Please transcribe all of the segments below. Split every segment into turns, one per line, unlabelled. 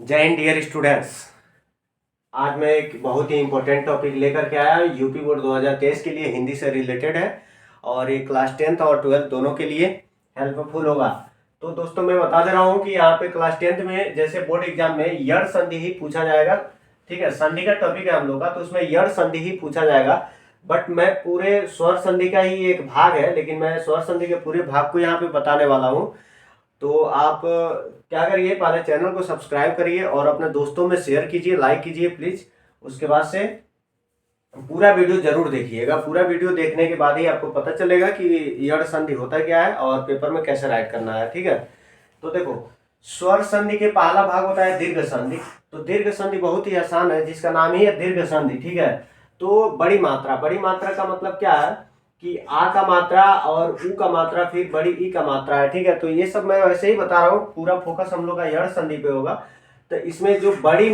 जय Hind dear students. आज मैं एक बहुत ही इम्पोर्टेंट टॉपिक लेकर के आया। यूपी बोर्ड 2023 के लिए हिंदी से रिलेटेड है और ये क्लास 10th और 12th दोनों के लिए हेल्पफुल होगा। तो दोस्तों मैं बता दे रहा हूँ कि यहाँ पे क्लास 10th में जैसे बोर्ड एग्जाम में यड़ संधि ही पूछा जाएगा। ठीक है, संधि का टॉपिक है हम लोग का, तो उसमें यड़ संधि ही पूछा जाएगा। बट मैं पूरे स्वर संधि का ही एक भाग है, लेकिन मैं स्वर संधि के पूरे भाग को यहाँ पे बताने वाला हूँ। तो आप क्या करिए, पहले चैनल को सब्सक्राइब करिए और अपने दोस्तों में शेयर कीजिए, लाइक कीजिए प्लीज। उसके बाद से पूरा वीडियो जरूर देखिएगा। पूरा वीडियो देखने के बाद ही आपको पता चलेगा कि यड़ संधि होता क्या है और पेपर में कैसे राइट करना है। ठीक है, तो देखो, स्वर संधि के पहला भाग होता है दीर्घ संधि। तो दीर्घ संधि बहुत ही आसान है, जिसका नाम ही है दीर्घ संधि। ठीक है, तो बड़ी मात्रा, बड़ी मात्रा का मतलब क्या है कि आ का मात्रा और उ का मात्रा फिर बड़ी ई का मात्रा है। ठीक है, तो ये सब मैं वैसे ही बता रहा हूँ, पूरा फोकस हम लोग का यड़ संधि पे होगा। तो इसमें जो बड़ी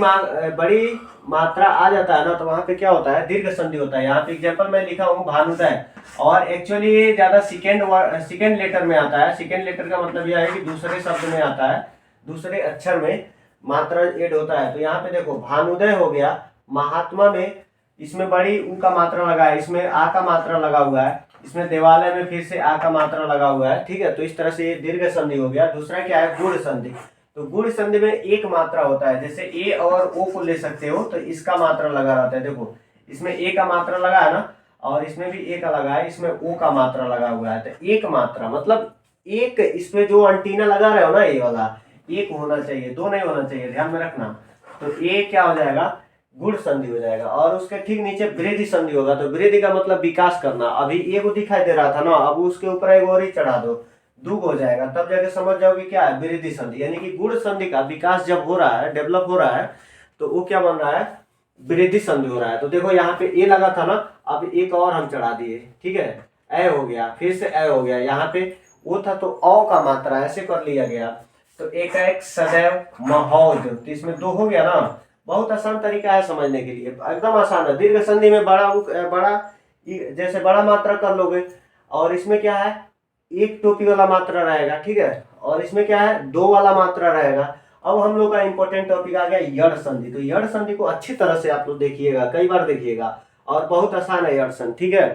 मात्रा आ जाता है ना, तो वहां पे क्या होता है, दीर्घ संधि होता है। यहाँ पे एग्जाम्पल मैं लिखा हूँ भानुदय, और एक्चुअली ये ज्यादा सेकेंड लेटर में आता है। सेकेंड लेटर का मतलब यह है कि दूसरे शब्द में आता है, दूसरे अक्षर में मात्रा एड होता है। तो यहाँ पे देखो भानुदय हो गया, महात्मा में इसमें बड़ी उ का मात्रा लगा है, इसमें आ का मात्रा लगा हुआ है, इसमें देवालय में फिर से आ का मात्रा लगा हुआ है। ठीक है, तो इस तरह से ये दीर्घ संधि हो गया। दूसरा क्या है, गुण संधि। तो गुण संधि में एक मात्रा होता है, जैसे ए और ओ को ले सकते हो, तो इसका मात्रा लगा रहता है। देखो इसमें ए का मात्रा लगा है ना, और इसमें भी ए का लगा है, इसमें ओ का मात्रा लगा हुआ है। तो एक मात्रा मतलब एक, इसमें जो अंटीना लगा रहे हो ना, ये वाला एक होना चाहिए, दो नहीं होना चाहिए, ध्यान में रखना। तो ए क्या हो जाएगा, गुण संधि हो जाएगा। और उसके ठीक नीचे वृद्धि संधि होगा। तो वृद्धि का मतलब विकास करना। अभी एगो दिखाई दे रहा था ना, अब उसके ऊपर एक और ही चढ़ा दो, दुगो हो जाएगा, तब जाके समझ जाओगे क्या है वृद्धि संधि। यानी कि गुण संधि का विकास जब हो रहा है, डेवलप हो रहा है, तो वो क्या बन रहा है, वृद्धि संधि हो रहा है। तो देखो यहाँ पे ए लगा था ना, अब एक और हम चढ़ा दिए। ठीक है, ए हो गया, फिर से ए हो गया, यहाँ पे वो था तो औ का मात्रा ऐसे कर लिया गया। तो एक सदैव महोद, तो इसमें दो हो गया ना। बहुत आसान तरीका है समझने के लिए, एकदम आसान है। दीर्घ संधि में जैसे बड़ा मात्रा कर लोगे, और इसमें क्या है, एक टोपी वाला मात्रा रहेगा। ठीक है, और इसमें क्या है, दो वाला मात्रा रहेगा। अब हम लोग का इंपॉर्टेंट टॉपिक आ गया यड़ संधि। तो यड़ संधि को अच्छी तरह से आप लोग देखिएगा, कई बार देखिएगा, और बहुत आसान है यड़ संधि। ठीक है,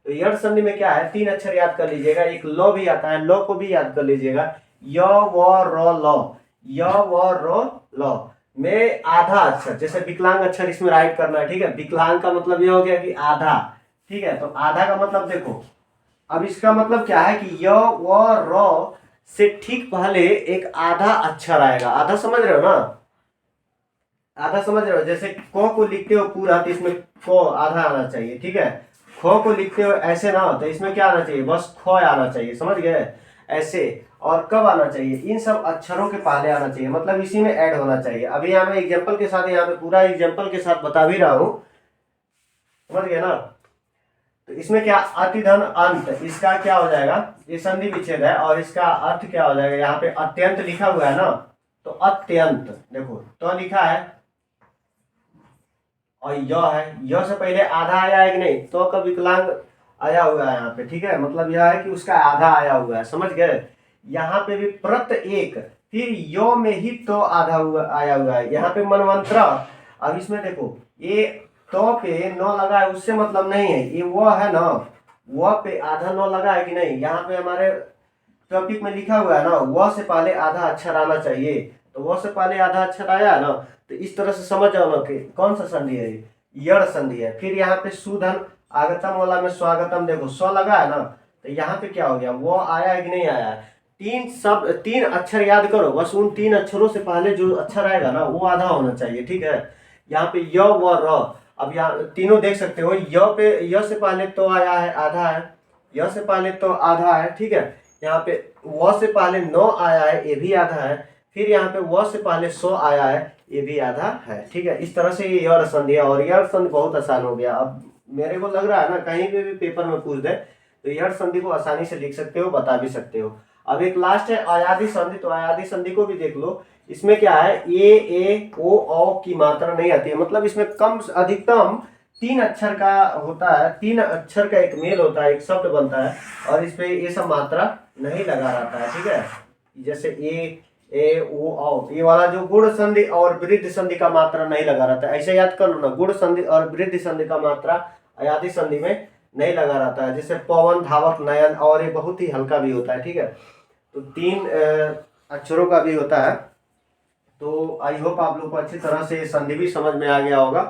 तो यड़ संधि में क्या है, तीन अक्षर याद कर लीजिएगा। एक ल भी आता है, ल को भी याद कर लीजिएगा, य व र ल, य व र ल में आधा अक्षर, जैसे विकलांग अक्षर इसमें राइट करना है। ठीक है, विकलांग का मतलब यह हो गया कि आधा। ठीक है, तो आधा का मतलब देखो, अब इसका मतलब क्या है कि य व र से ठीक पहले एक आधा अक्षर आएगा। आधा समझ रहे हो ना, आधा समझ रहे हो। जैसे क को लिखते हो पूरा, तो इसमें क आधा आना चाहिए। ठीक है, ख को लिखते हो ऐसे ना, तो इसमें क्या आना चाहिए, बस ख आना चाहिए, समझ गए ऐसे। और कब आना चाहिए, इन सब अक्षरों के पहले आना चाहिए, मतलब इसी में ऐड होना चाहिए। अभी यहाँ मैं एग्जाम्पल के साथ, यहाँ पे पूरा एग्जाम्पल के साथ बता भी रहा हूँ, समझ गए ना। तो इसमें क्या, अतिधन अंत, इसका क्या हो जाएगा, ये संधि विच्छेद है, और इसका अर्थ क्या हो जाएगा, यहाँ पे अत्यंत लिखा हुआ है ना, तो अत्यंत, देखो तो लिखा है और य है, य से पहले आधा आया है कि नहीं, तो का विकलांग आया हुआ है यहाँ पे। ठीक है, मतलब यह है कि उसका आधा आया हुआ है, समझ गए। यहाँ पे भी प्रत एक, फिर यो में ही तो आधा हुआ आया हुआ है। यहाँ पे मनवंतरा, अब इसमें देखो ये तो पे नौ लगा है, उससे मतलब नहीं है, ये वो है ना, वह पे आधा नौ लगा है कि नहीं। यहाँ पे हमारे टॉपिक में लिखा हुआ है ना, वह से पहले आधा अक्षर आना चाहिए, तो वह से पहले आधा अक्षर आया है ना। तो इस तरह से समझ जाओ ना कि कौन सा संधि है, यड़ संधि है। फिर यहाँ पे सुधन आगतम वाला में स्वागतम, देखो स्व लगा है ना, तो यहाँ पे क्या हो गया, वो आया है कि नहीं आया है। तीन अक्षर याद करो, बस उन तीन अक्षरों से पहले जो अक्षर आएगा ना, वो आधा होना चाहिए। ठीक है, यहाँ पे य व र, अब यहाँ तीनों देख सकते हो, य से पहले तो आया है, आधा है, य से पहले तो आधा है। ठीक है, यहाँ पे व से पहले नौ आया है, ये भी आधा है। फिर यहाँ पे व से पहले सो आया है, ये भी आधा है। ठीक है, इस तरह से ये यड़ संधि है, और यड़ संधि बहुत आसान हो गया। अब मेरे को लग रहा है ना, कहीं पे भी पेपर में पूछ दे तो यड़ संधि को आसानी से लिख सकते हो, बता भी सकते हो। अब एक लास्ट है अयादी संधि, तो अयादी संधि को भी देख लो। इसमें क्या है, ए ओ औ की मात्रा नहीं आती है, मतलब इसमें कम अधिकतम तीन अक्षर का होता है, तीन अक्षर का एक मेल होता है, एक शब्द बनता है, और इस पे ये सब मात्रा नहीं लगा रहता है। ठीक है, जैसे ए ओ औ, ये वाला जो गुण संधि और वृद्धि संधि का मात्रा नहीं लगा रहता है, ऐसे याद कर लो ना, गुण संधि और वृद्धि संधि का मात्रा अयादी संधि में नहीं लगा रहता है। जैसे पवन, धावक, नयन, और ये बहुत ही हल्का भी होता है, ठीक है। तो 3 अक्षरों का भी होता है। तो आई होप आप लोग को अच्छी तरह से संधि भी समझ में आ गया होगा।